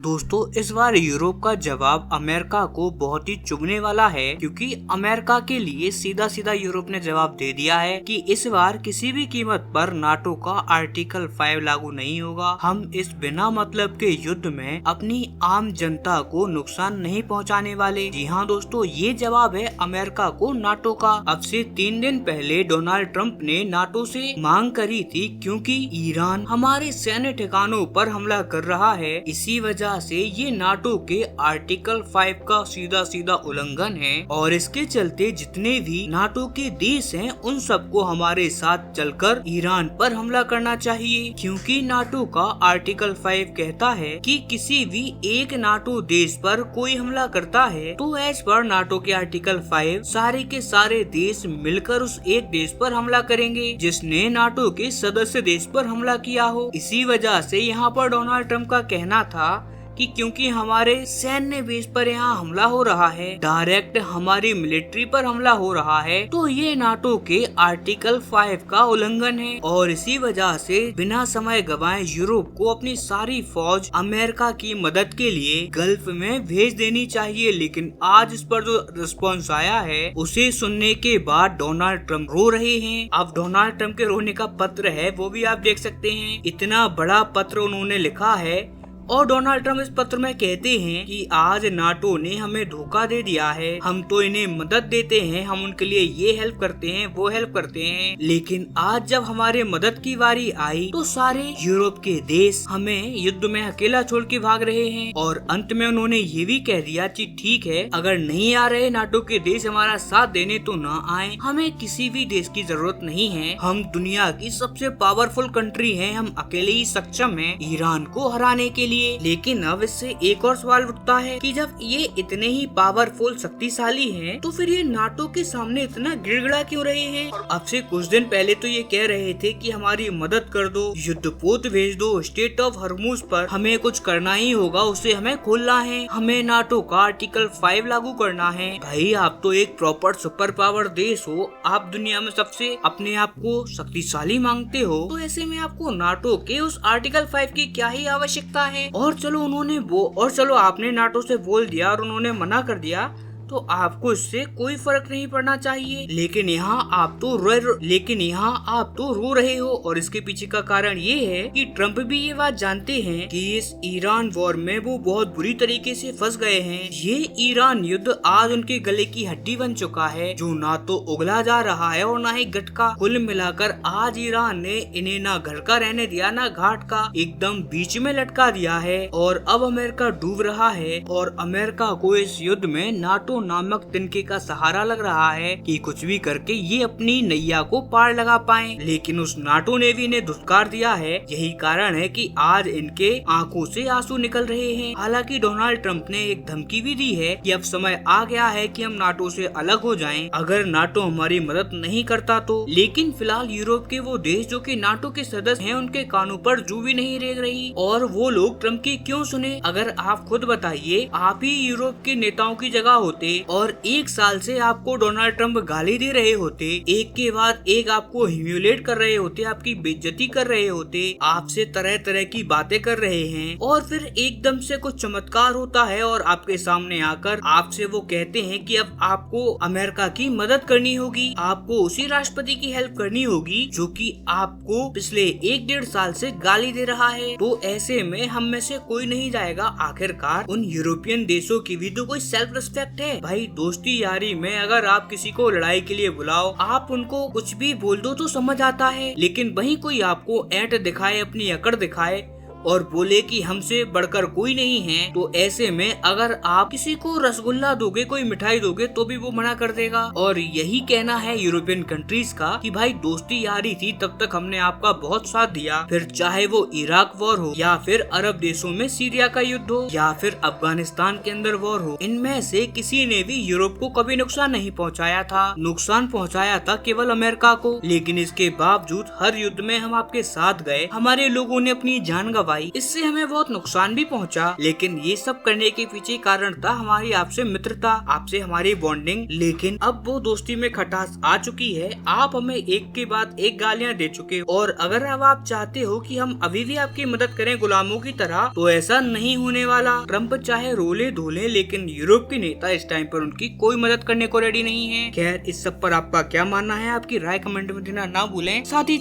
दोस्तों इस बार यूरोप का जवाब अमेरिका को बहुत ही चुभने वाला है, क्योंकि अमेरिका के लिए सीधा सीधा यूरोप ने जवाब दे दिया है कि इस बार किसी भी कीमत पर नाटो का आर्टिकल 5 लागू नहीं होगा। हम इस बिना मतलब के युद्ध में अपनी आम जनता को नुकसान नहीं पहुंचाने वाले। जी हाँ दोस्तों, ये जवाब है अमेरिका को नाटो का। अब से 3 दिन पहले डोनाल्ड ट्रंप ने नाटो से मांग करी थी, क्योंकि ईरान हमारे सैन्य ठिकानों पर हमला कर रहा है। इसी वजह से ये नाटो के आर्टिकल 5 का सीधा सीधा उल्लंघन है, और इसके चलते जितने भी नाटो के देश हैं उन सबको हमारे साथ चलकर ईरान पर हमला करना चाहिए, क्योंकि नाटो का आर्टिकल 5 कहता है कि किसी भी एक नाटो देश पर कोई हमला करता है तो एज पर नाटो के आर्टिकल 5 सारे के सारे देश मिलकर उस एक देश पर हमला करेंगे जिसने नाटो के सदस्य देश पर हमला किया हो। इसी वजह से यहाँ पर डोनाल्ड ट्रंप का कहना था कि क्योंकि हमारे सैन्य बेस पर यहाँ हमला हो रहा है, डायरेक्ट हमारी मिलिट्री पर हमला हो रहा है, तो ये नाटो के आर्टिकल 5 का उल्लंघन है। और इसी वजह से बिना समय गवाए यूरोप को अपनी सारी फौज अमेरिका की मदद के लिए गल्फ में भेज देनी चाहिए। लेकिन आज इस पर जो रिस्पॉन्स आया है उसे सुनने के बाद डोनाल्ड ट्रंप रो रहे हैं। अब डोनाल्ड ट्रंप के रोने का पत्र है, वो भी आप देख सकते हैं। इतना बड़ा पत्र उन्होंने लिखा है, और डोनाल्ड ट्रंप इस पत्र में कहते हैं कि आज नाटो ने हमें धोखा दे दिया है। हम तो इन्हें मदद देते हैं, हम उनके लिए ये हेल्प करते हैं, वो हेल्प करते हैं, लेकिन आज जब हमारे मदद की बारी आई तो सारे यूरोप के देश हमें युद्ध में अकेला छोड़ के भाग रहे हैं। और अंत में उन्होंने ये भी कह दिया कि ठीक है, अगर नहीं आ रहे नाटो के देश हमारा साथ देने तो न आए, हमें किसी भी देश की जरूरत नहीं है। हम दुनिया की सबसे पावरफुल कंट्री हैं, हम अकेले ही सक्षम हैं ईरान को हराने के लिए। लेकिन अब इससे एक और सवाल उठता है कि जब ये इतने ही पावरफुल शक्तिशाली हैं, तो फिर ये नाटो के सामने इतना गिड़गिड़ा क्यों रहे हैं? अब से कुछ दिन पहले तो ये कह रहे थे कि हमारी मदद कर दो, युद्धपोत भेज दो, स्टेट ऑफ हॉर्मुज पर हमें कुछ करना ही होगा, उसे हमें खोलना है, हमें नाटो का आर्टिकल 5 लागू करना है। भाई आप तो एक प्रॉपर सुपर पावर देश हो, आप दुनिया में सबसे अपने आप को शक्तिशाली मांगते हो, तो ऐसे में आपको नाटो के उस आर्टिकल 5 की क्या ही आवश्यकता है? और चलो आपने नाटो से बोल दिया और उन्होंने मना कर दिया, तो आपको इससे कोई फर्क नहीं पड़ना चाहिए। लेकिन यहाँ आप तो रो रहे हो, और इसके पीछे का कारण ये है कि ट्रंप भी ये बात जानते हैं कि इस ईरान वॉर में वो बहुत बुरी तरीके से फंस गए हैं। ये ईरान युद्ध आज उनके गले की हड्डी बन चुका है, जो ना तो उगला जा रहा है और ना ही गटका। कुल मिलाकर आज ईरान ने इन्हें ना घर का रहने दिया ना घाट का, एकदम बीच में लटका दिया है। और अब अमेरिका डूब रहा है, और अमेरिका को इस युद्ध में नाटो नामक तिनके का सहारा लग रहा है कि कुछ भी करके ये अपनी नैया को पार लगा पाएं। लेकिन उस नाटो ने भी इन्हें धुतकार दिया है। यही कारण है कि आज इनके आंखों से आंसू निकल रहे हैं। हालांकि डोनाल्ड ट्रंप ने एक धमकी भी दी है कि अब समय आ गया है कि हम नाटो से अलग हो जाएं, अगर नाटो हमारी मदद नहीं करता तो। लेकिन फिलहाल यूरोप के वो देश जो कि नाटो के सदस्य हैं, उनके कानों पर जू भी नहीं रेंग रही, और वो लोग ट्रंप की क्यों सुने? अगर आप खुद बताइए, आप ही यूरोप के नेताओं की जगह होते और 1 साल से आपको डोनाल्ड ट्रंप गाली दे रहे होते, एक के बाद एक आपको ह्यूमिलेट कर रहे होते, आपकी बेइज्जती कर रहे होते, आपसे तरह तरह की बातें कर रहे हैं, और फिर एकदम से कुछ चमत्कार होता है और आपके सामने आकर आपसे वो कहते हैं कि अब आपको अमेरिका की मदद करनी होगी, आपको उसी राष्ट्रपति की हेल्प करनी होगी जो कि आपको पिछले 1-1.5 साल से गाली दे रहा है। तो ऐसे में हम में से कोई नहीं जाएगा। आखिरकार उन यूरोपियन देशों की भी तो कोई सेल्फ रिस्पेक्ट है। भाई दोस्ती यारी में अगर आप किसी को लड़ाई के लिए बुलाओ, आप उनको कुछ भी बोल दो तो समझ आता है, लेकिन वहीं कोई आपको ऐंठ दिखाए, अपनी अकड़ दिखाए और बोले कि हमसे बढ़कर कोई नहीं है, तो ऐसे में अगर आप किसी को रसगुल्ला दोगे, कोई मिठाई दोगे, तो भी वो मना कर देगा। और यही कहना है यूरोपियन कंट्रीज का कि भाई दोस्ती यारी थी तब तक हमने आपका बहुत साथ दिया, फिर चाहे वो इराक वॉर हो, या फिर अरब देशों में सीरिया का युद्ध हो, या फिर अफगानिस्तान के अंदर वॉर हो, इनमें से किसी ने भी यूरोप को कभी नुकसान नहीं पहुँचाया था। नुकसान पहुँचाया था केवल अमेरिका को। लेकिन इसके बावजूद हर युद्ध में हम आपके साथ गए, हमारे लोगों ने अपनी जान गंवाई, पाई, इससे हमें बहुत नुकसान भी पहुंचा, लेकिन ये सब करने के पीछे कारण था हमारी आपसे मित्रता, आपसे हमारी बॉन्डिंग। लेकिन अब वो दोस्ती में खटास आ चुकी है, आप हमें एक के बाद एक गालियां दे चुके हो, और अगर अब आप चाहते हो कि हम अभी भी आपकी मदद करें गुलामों की तरह, तो ऐसा नहीं होने वाला। ट्रम्प चाहे रोले धोले, लेकिन यूरोप के नेता इस टाइम पर उनकी कोई मदद करने को रेडी नहीं है। खैर, इस सब पर आपका क्या मानना है, आपकी राय कमेंट में देना ना भूलें। साथ ही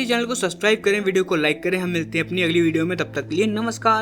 चैनल को सब्सक्राइब करें, वीडियो को लाइक करें। हम मिलते हैं अपनी अगली वीडियो में, तब तक के लिए नमस्कार।